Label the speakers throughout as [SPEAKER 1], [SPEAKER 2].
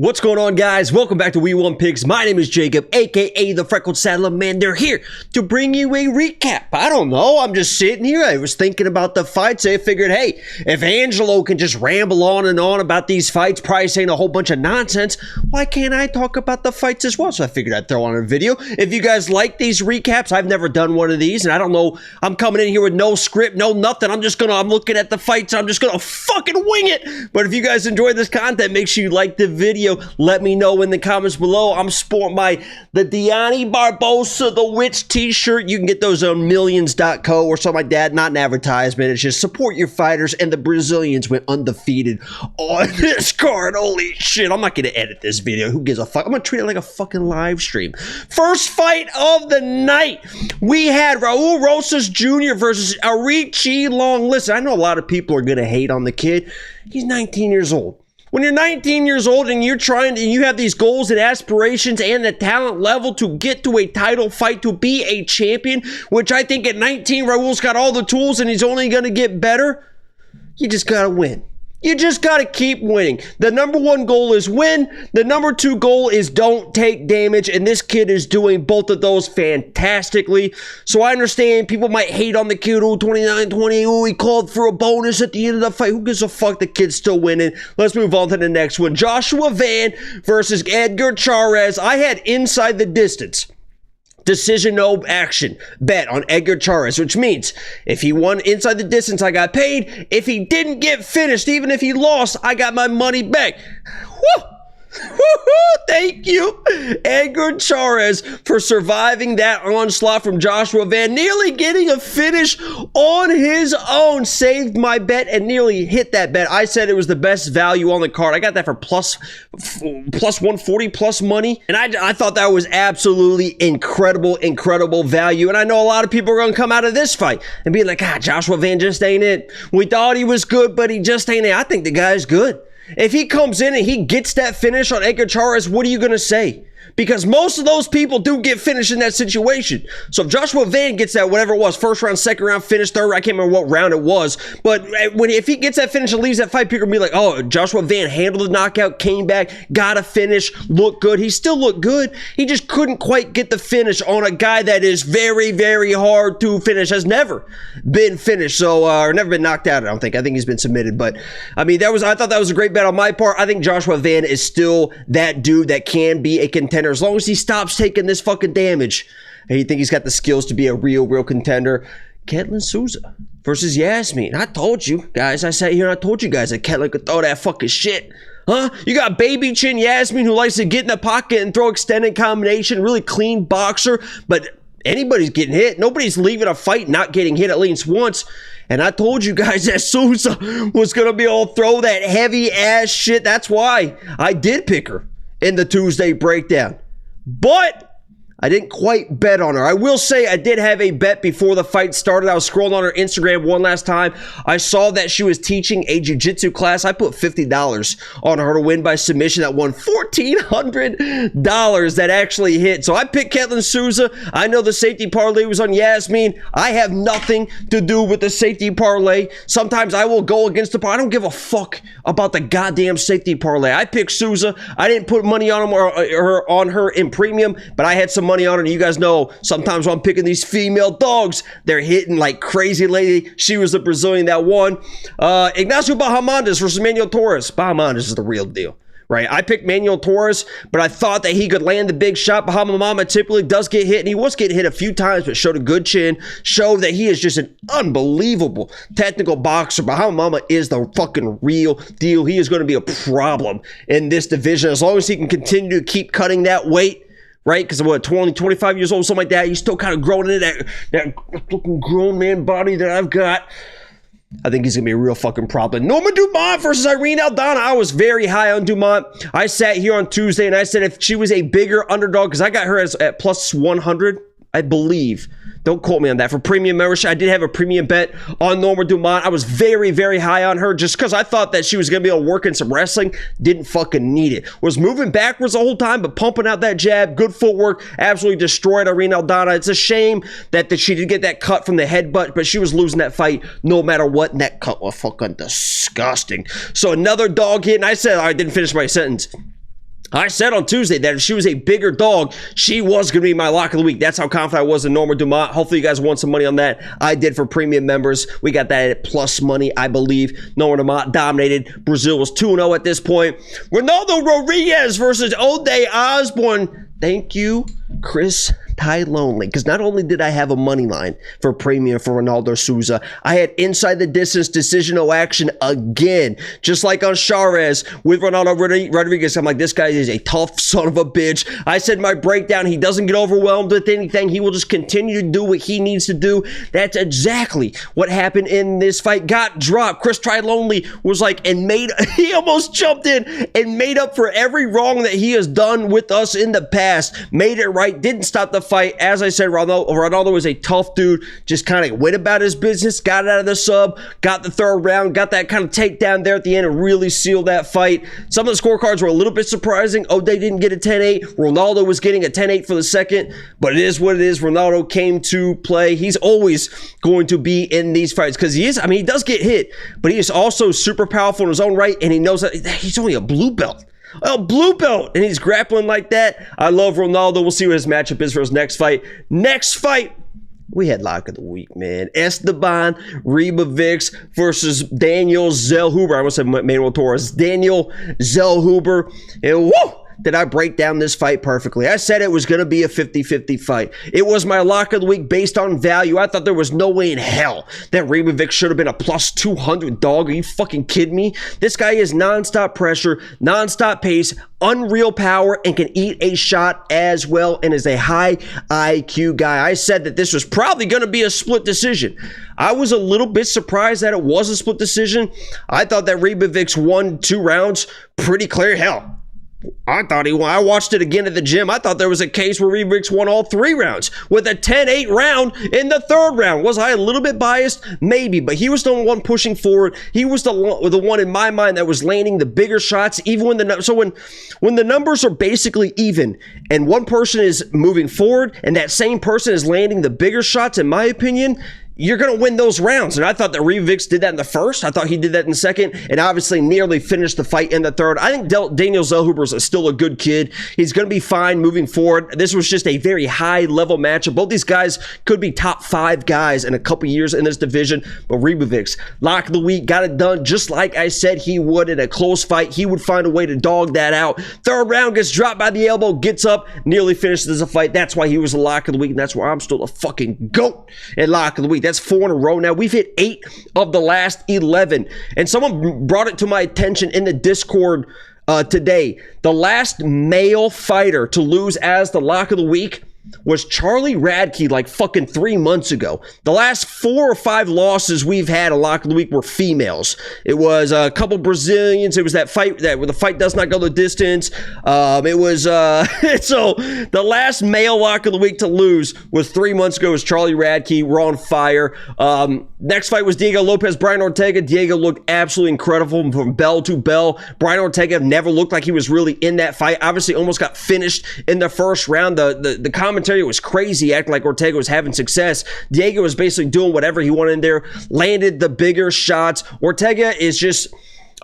[SPEAKER 1] What's going on, guys? Welcome back to wewantpicks. My name is Jacob, aka the Freckled Salamander, here to bring you a recap. I don't know, I'm just sitting here. I was thinking about the fights. I figured, hey, if Angelo can just ramble on and on about these fights, probably saying a whole bunch of nonsense, why can't I talk about the fights as well? So I figured I'd throw on a video. If you guys like these recaps, I've never done one of these, and I don't know, I'm coming in here with no script, no nothing. I'm looking at the fights, I'm just gonna fucking wing it. But if you guys enjoy this content, make sure you like the video. Let me know in the comments below. I'm sporting the Diani Barbosa, the Witch t-shirt. You can get those on millions.co or something like that. Not an advertisement. It's just support your fighters. And the Brazilians went undefeated on this card. Holy shit. I'm not going to edit this video. Who gives a fuck? I'm going to treat it like a fucking live stream. First fight of the night. We had Raul Rosas Jr. versus Aoriqileng. Listen, I know a lot of people are going to hate on the kid. He's 19 years old. When you're 19 years old and you have these goals and aspirations and the talent level to get to a title fight, to be a champion, which I think at 19, Raul's got all the tools and he's only going to get better, you just got to win. You just got to keep winning. The number one goal is win. The number two goal is don't take damage. And this kid is doing both of those fantastically. So I understand people might hate on the kid, 29-20, he called for a bonus at the end of the fight. Who gives a fuck? The kid's still winning. Let's move on to the next one. Joshua Van versus Edgar Chairez. I had inside the distance. Decision no action bet on Edgar Chairez, which means if he won inside the distance, I got paid. If he didn't get finished, even if he lost, I got my money back. Woo! Thank you, Edgar Chairez, for surviving that onslaught from Joshua Van, nearly getting a finish on his own. Saved my bet and nearly hit that bet. I said it was the best value on the card. I got that for plus 140 plus money, and I thought that was absolutely incredible value. And I know a lot of people are going to come out of this fight and be like, Joshua Van just ain't it. We thought he was good, but he just ain't it. I think the guy's good. If he comes in and he gets that finish on Edgar Chairez, what are you going to say? Because most of those people do get finished in that situation. So if Joshua Van gets that, whatever it was, first round, second round, finish, third, I can't remember what round it was. But if he gets that finish and leaves that fight, people are going to be like, oh, Joshua Van handled the knockout, came back, got a finish, looked good. He still looked good. He just couldn't quite get the finish on a guy that is very hard to finish, has never been finished. So, or never been knocked out, I don't think. I think he's been submitted. But, I mean, I thought that was a great bet on my part. I think Joshua Van is still that dude that can be a contender. As long as he stops taking this fucking damage, and you think he's got the skills to be a real contender. Ketlen Souza versus Yazmin. I told you guys, I sat here and I told you guys that Ketlen could throw that fucking shit. Huh? You got baby chin Yazmin who likes to get in the pocket and throw extended combination, really clean boxer, but anybody's getting hit. Nobody's leaving a fight not getting hit at least once. And I told you guys that Souza was going to be able to throw that heavy ass shit. That's why I did pick her in the Tuesday breakdown. But I didn't quite bet on her. I will say I did have a bet before the fight started. I was scrolling on her Instagram one last time. I saw that she was teaching a jiu-jitsu class. I put $50 on her to win by submission. That won $1,400 that actually hit. So I picked Ketlen Souza. I know the safety parlay was on Yazmin. I have nothing to do with the safety parlay. Sometimes I will go against the parlay. I don't give a fuck about the goddamn safety parlay. I picked Souza. I didn't put money on him or on her in premium, but I had some money on her. And you guys know sometimes when I'm picking these female dogs, they're hitting like crazy lady. She was the Brazilian that won. Ignacio Bahamondes versus Manuel Torres. Bahamondes is the real deal, right? I picked Manuel Torres, but I thought that he could land the big shot. Bahamondes typically does get hit, and he was getting hit a few times, but showed a good chin, showed that he is just an unbelievable technical boxer. Bahamondes is the fucking real deal. He is going to be a problem in this division as long as he can continue to keep cutting that weight. Right? Because what, 20, 25 years old, something like that. He's still kind of growing into that fucking grown man body that I've got. I think he's going to be a real fucking problem. Norma Dumont versus Irene Aldana. I was very high on Dumont. I sat here on Tuesday and I said if she was a bigger underdog, because I got her at plus 100, I believe. Don't quote me on that. For premium membership, I did have a premium bet on Norma Dumont. I was very high on her just because I thought that she was going to be able to work in some wrestling. Didn't fucking need it. Was moving backwards the whole time, but pumping out that jab. Good footwork. Absolutely destroyed Irene Aldana. It's a shame that she did get that cut from the headbutt, but she was losing that fight no matter what. And that cut was fucking disgusting. So another dog hit, and I said, I didn't finish my sentence. I said on Tuesday that if she was a bigger dog, she was going to be my lock of the week. That's how confident I was in Norma Dumont. Hopefully you guys won some money on that. I did for premium members. We got that at plus money, I believe. Norma Dumont dominated. Brazil was 2-0 at this point. Ronaldo Rodriguez versus Ode Osbourne. Thank you, Chris Ty Lonely, because not only did I have a money line for premium for Ronaldo Souza, I had inside the distance decisional action again, just like on Chairez with Ronaldo Rodriguez. I'm like, this guy is a tough son of a bitch. I said my breakdown, he doesn't get overwhelmed with anything. He will just continue to do what he needs to do. That's exactly what happened in this fight. Got dropped. Chris Ty Lonely was like, he almost jumped in and made up for every wrong that he has done with us in the past. Made it right. Didn't stop the fight. As I said, Ronaldo was a tough dude, just kind of went about his business, got it out of the sub, got the third round, got that kind of takedown there at the end and really sealed that fight. Some of the scorecards were a little bit surprising. Ode didn't get a 10-8. Ronaldo was getting a 10-8 for the second, but it is what it is. Ronaldo came to play. He's always going to be in these fights because he does get hit, but he is also super powerful in his own right, and he knows that he's only a blue belt. Oh, blue belt, and he's grappling like that. I love Ronaldo. We'll see what his matchup is for his next fight. Next fight, we had lock of the week, man. Esteban Ribovics versus Daniel Zellhuber. I almost said Manuel Torres. Daniel Zellhuber. And whoa! Did I break down this fight perfectly? I said it was going to be a 50-50 fight. It was my lock of the week based on value. I thought there was no way in hell that Ribovics should have been a plus 200 dog. Are you fucking kidding me? This guy is nonstop pressure, nonstop pace, unreal power, and can eat a shot as well, and is a high IQ guy. I said that this was probably going to be a split decision. I was a little bit surprised that it was a split decision. I thought that Ribovics won 2 rounds pretty clear. Hell, I thought he won. I watched it again at the gym. I thought there was a case where Ribovics won all 3 rounds with a 10-8 round in the 3rd round. Was I a little bit biased? Maybe, but he was the one pushing forward. He was the one in my mind that was landing the bigger shots, even when the numbers are basically even and one person is moving forward and that same person is landing the bigger shots, in my opinion, you're going to win those rounds. And I thought that Ribovics did that in the 1st. I thought he did that in the 2nd, and obviously nearly finished the fight in the 3rd. I think Daniel Zellhuber is still a good kid. He's going to be fine moving forward. This was just a very high-level matchup. Both these guys could be top 5 guys in a couple years in this division, but Ribovics, lock of the week, got it done just like I said he would in a close fight. He would find a way to dog that out. 3rd round, gets dropped by the elbow, gets up, nearly finishes the fight. That's why he was the lock of the week, and that's why I'm still a fucking GOAT at lock of the week. That's 4 in a row now. We've hit 8 of the last 11. And someone brought it to my attention in the Discord today. The last male fighter to lose as the lock of the week was Charlie Radke like fucking 3 months ago. The last 4 or 5 losses we've had a lock of the week were females. It was a couple Brazilians. It was that fight where the fight does not go the distance. It was so the last male lock of the week to lose was 3 months ago. It was Charlie Radke. We're on fire. Next fight was Diego Lopes, Brian Ortega. Diego looked absolutely incredible from bell to bell. Brian Ortega never looked like he was really in that fight. Obviously almost got finished in the 1st round. The commentary was crazy, acting like Ortega was having success. Diego was basically doing whatever he wanted in there, landed the bigger shots. Ortega is just,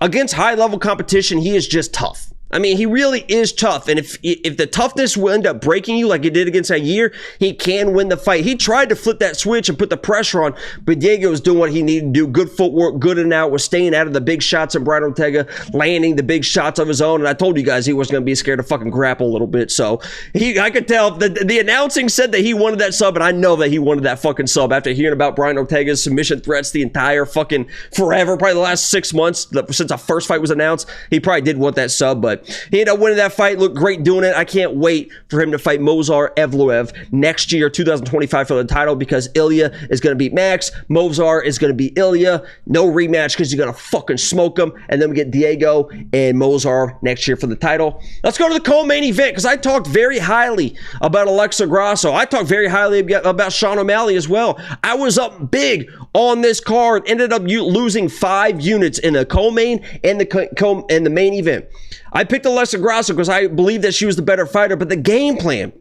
[SPEAKER 1] against high-level competition, he is just tough. I mean, he really is tough, and if the toughness will end up breaking you like it did against Yair, he can win the fight. He tried to flip that switch and put the pressure on, but Diego was doing what he needed to do. Good footwork, good and out, was staying out of the big shots of Brian Ortega, landing the big shots of his own, and I told you guys he wasn't going to be scared to fucking grapple a little bit, so I could tell. The announcing said that he wanted that sub, and I know that he wanted that fucking sub after hearing about Brian Ortega's submission threats the entire fucking forever, probably the last 6 months, since the first fight was announced. He probably did want that sub, but he ended up winning that fight, looked great doing it. I can't wait for him to fight Movsar Evloev next year, 2025, for the title, because Ilya is going to beat Max. Movsar is going to beat Ilya. No rematch because you're going to fucking smoke him. And then we get Diego and Movsar next year for the title. Let's go to the co-main event, because I talked very highly about Alexa Grasso. I talked very highly about Sean O'Malley as well. I was up big on this card, ended up losing 5 units in the co-main and the main event. I picked Alexa Grasso because I believe that she was the better fighter, but the game plan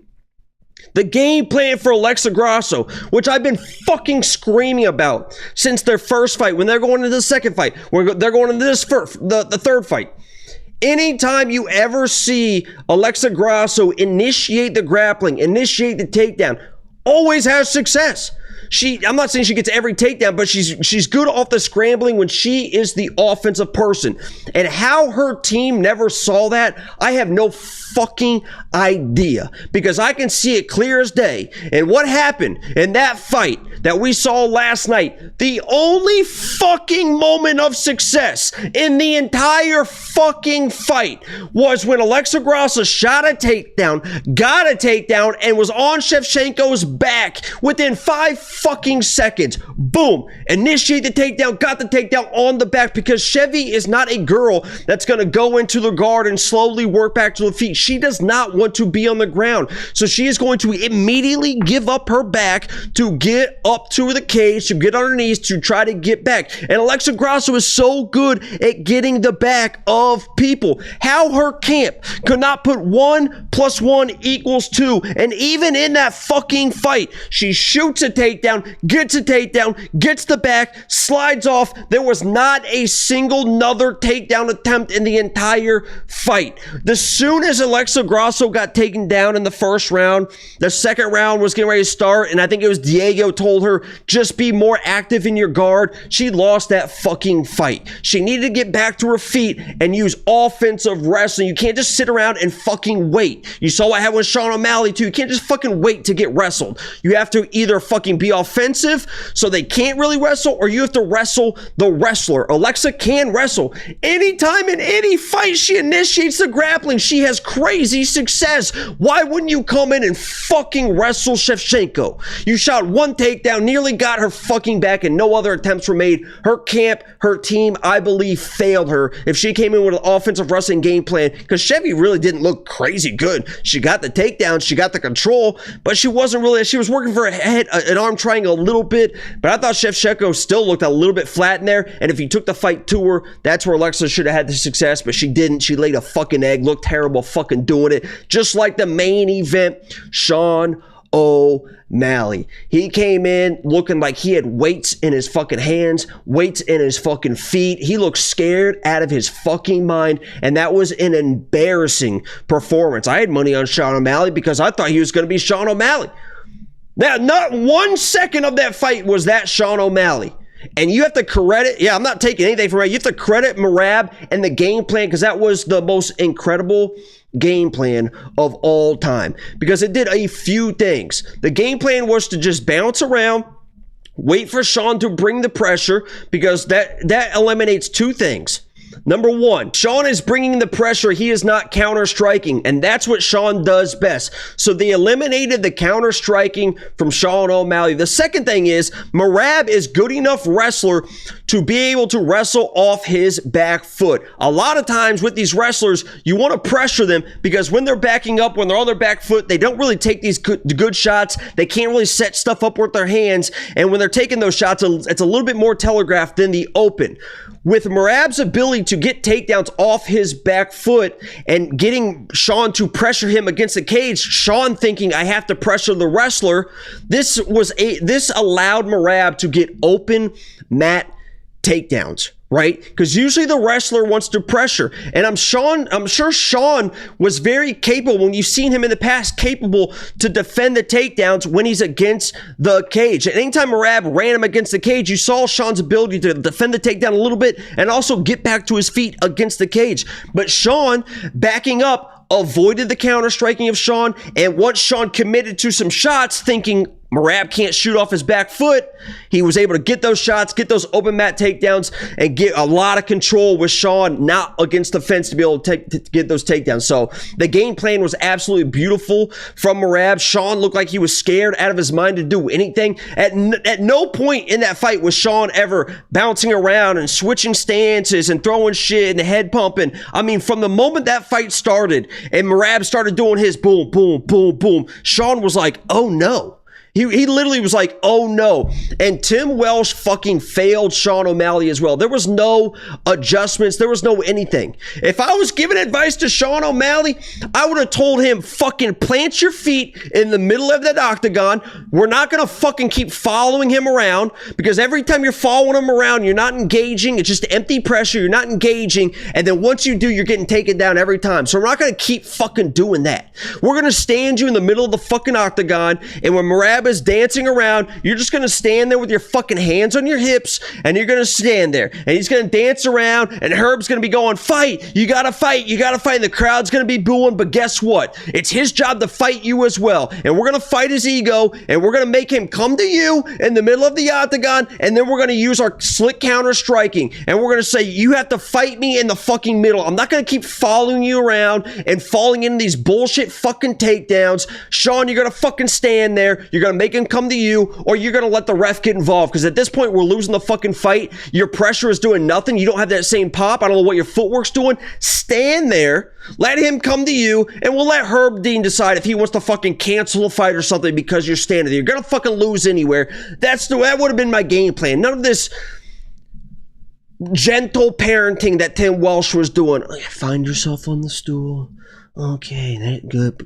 [SPEAKER 1] for Alexa Grasso, which I've been fucking screaming about since their first fight, when they're going into the second fight, they're going into the third fight. Anytime you ever see Alexa Grasso initiate the grappling, initiate the takedown, always has success. I'm not saying she gets every takedown, but she's good off the scrambling when she is the offensive person. And how her team never saw that, I have no fucking idea, because I can see it clear as day. And what happened in that fight that we saw last night, the only fucking moment of success in the entire fucking fight was when Alexa Grasso shot a takedown, got a takedown, and was on Shevchenko's back within 5 fucking seconds. Boom. Initiate the takedown, got the takedown on the back, because Chevy is not a girl that's going to go into the guard and slowly work back to the feet. She does not want to be on the ground. So she is going to immediately give up her back to get up to the cage, to get underneath, to try to get back. And Alexa Grasso is so good at getting the back of people. How her camp could not put 1 + 1 = 2. And even in that fucking fight, she shoots a takedown, gets the back, slides off. There was not a single another takedown attempt in the entire fight. As soon as Alexa Grasso got taken down in the first round, the second round was getting ready to start, and I think it was Diego told her, just be more active in your guard. She lost that fucking fight. She needed to get back to her feet and use offensive wrestling. You can't just sit around and fucking wait. You saw what happened with Sean O'Malley too. You can't just fucking wait to get wrestled. You have to either fucking be offensive so they can't really wrestle, or you have to wrestle the wrestler. Alexa can wrestle. Anytime in any fight she initiates the grappling, she has crazy success. Why wouldn't you come in and fucking wrestle Shevchenko? You shot one takedown, nearly got her fucking back, and no other attempts were made. Her camp, her team, I believe, failed her if she came in with an offensive wrestling game plan, because Chevy really didn't look crazy good. She got the takedown, she got the control, but she wasn't really, she was working for a head, an arm triangle a little bit, but I thought Shevchenko still looked a little bit flat in there, and if he took the fight to her, that's where Alexa should have had the success, but she didn't. She laid a fucking egg, looked terrible fucking doing it, just like the main event, Sean O'Malley. He came in looking like he had weights in his fucking hands, weights in his fucking feet. He looked scared out of his fucking mind, and that was an embarrassing performance. I had money on Sean O'Malley because I thought he was going to be Sean O'Malley. Now, not 1 second of that fight was that Sean O'Malley. And you have to credit, I'm not taking anything from it. You have to credit Merab and the game plan, because that was the most incredible game plan of all time, because it did a few things. The game plan was to just bounce around, wait for Sean to bring the pressure, because that eliminates two things. Number one, Sean is bringing the pressure. He is not counter-striking, and that's what Sean does best. So they eliminated the counter-striking from Sean O'Malley. The second thing is, Merab is good enough wrestler to be able to wrestle off his back foot. A lot of times with these wrestlers, you want to pressure them, because when they're backing up, when they're on their back foot, they don't really take these good shots. They can't really set stuff up with their hands, and when they're taking those shots, it's a little bit more telegraphed than the open. With Merab's ability to get takedowns off his back foot and getting Sean to pressure him against the cage, Sean thinking, I have to pressure the wrestler, this allowed Merab to get open mat takedowns, right? Because usually the wrestler wants to pressure, and I'm sure Sean was very capable, when you've seen him in the past, capable to defend the takedowns when he's against the cage. And anytime Merab ran him against the cage, you saw Sean's ability to defend the takedown a little bit and also get back to his feet against the cage. But Sean, backing up, avoided the counter striking of Sean, and once Sean committed to some shots, thinking Merab can't shoot off his back foot, he was able to get those shots, get those open mat takedowns, and get a lot of control with Sean not against the fence to be able to get those takedowns. So the game plan was absolutely beautiful from Merab. Sean looked like he was scared out of his mind to do anything. At no point in that fight was Sean ever bouncing around and switching stances and throwing shit and head pumping. I mean, from the moment that fight started and Merab started doing his boom, boom, boom, boom, Sean was like, oh no. He literally was like, oh no. And Tim Welsh fucking failed Sean O'Malley as well. There was no adjustments. There was no anything. If I was giving advice to Sean O'Malley, I would have told him, fucking plant your feet in the middle of that octagon. We're not going to fucking keep following him around, because every time you're following him around, you're not engaging. It's just empty pressure. You're not engaging. And then once you do, you're getting taken down every time. So we're not going to keep fucking doing that. We're going to stand you in the middle of the fucking octagon. And when Merab is dancing around, you're just going to stand there with your fucking hands on your hips, and you're going to stand there, and he's going to dance around, and Herb's going to be going, fight, you got to fight, you got to fight, and the crowd's going to be booing. But guess what? It's his job to fight you as well, and we're going to fight his ego, and we're going to make him come to you in the middle of the octagon, and then we're going to use our slick counter striking, and we're going to say, you have to fight me in the fucking middle. I'm not going to keep following you around and falling into these bullshit fucking takedowns. Sean, you're going to fucking stand there, you're going to make him come to you, or you're going to let the ref get involved, because at this point we're losing the fucking fight. Your pressure is doing nothing. You don't have that same pop. I don't know what your footwork's doing. Stand there, let him come to you, and we'll let Herb Dean decide if he wants to fucking cancel a fight or something because you're standing there. You're going to fucking lose anywhere. That would have been my game plan. None of this gentle parenting that Tim Welsh was doing. Find yourself on the stool. Okay, good.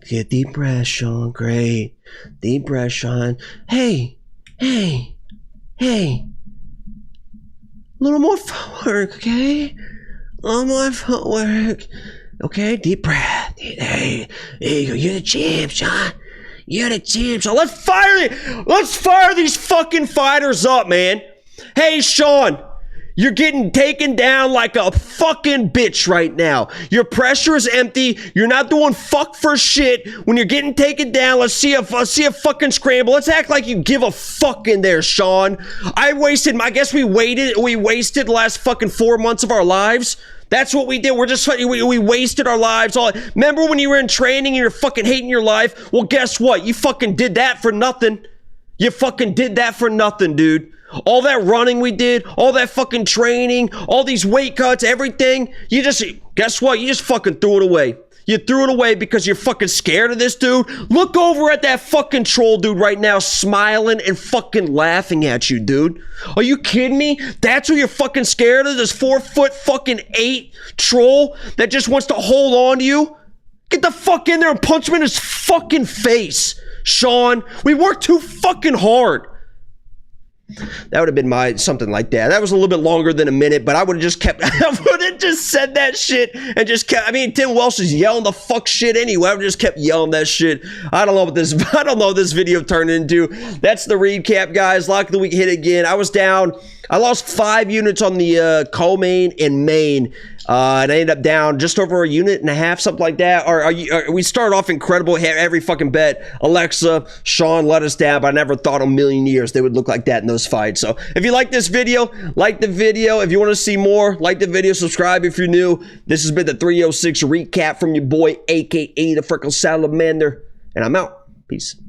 [SPEAKER 1] Get deep breath, Sean. Great. Deep breath, Sean. Hey. A little more footwork, okay? A little more footwork. Okay, deep breath. Hey, there you go. You're the champ, Sean. You're the champ, Sean. Let's fire these fucking fighters up, man. Hey, Sean. You're getting taken down like a fucking bitch right now. Your pressure is empty. You're not doing fuck for shit. When you're getting taken down, let's see a fucking scramble. Let's act like you give a fuck in there, Sean. I guess we wasted the last fucking 4 months of our lives. That's what we did. We wasted our lives. Remember when you were in training and you're fucking hating your life? Well, guess what? You fucking did that for nothing. You fucking did that for nothing, dude. All that running we did, all that fucking training, all these weight cuts, everything, guess what? You just fucking threw it away. You threw it away because you're fucking scared of this dude. Look over at that fucking troll dude right now, smiling and fucking laughing at you, dude. Are you kidding me? That's who you're fucking scared of? This 4'8" troll that just wants to hold on to you? Get the fuck in there and punch him in his fucking face, Sean. We worked too fucking hard. That would have been something like that. That was a little bit longer than a minute, but I would have just said that shit and just kept. I mean, Tim Welsh is yelling the fuck shit anyway. I would have just kept yelling that shit. I don't know what this video turned into. That's the recap, guys. Lock of the week hit again. I was down. I lost 5 units on the co-main and main. And I ended up down just over 1.5 units, something like that. We started off incredible, had every fucking bet. Alexa, Sean let us down, but I never thought in a million years they would look like that in those fights. So if you like this video, like the video. If you want to see more, like the video, subscribe if you're new. This has been the 306 recap from your boy, aka the Freckled Salamander, and I'm out. Peace.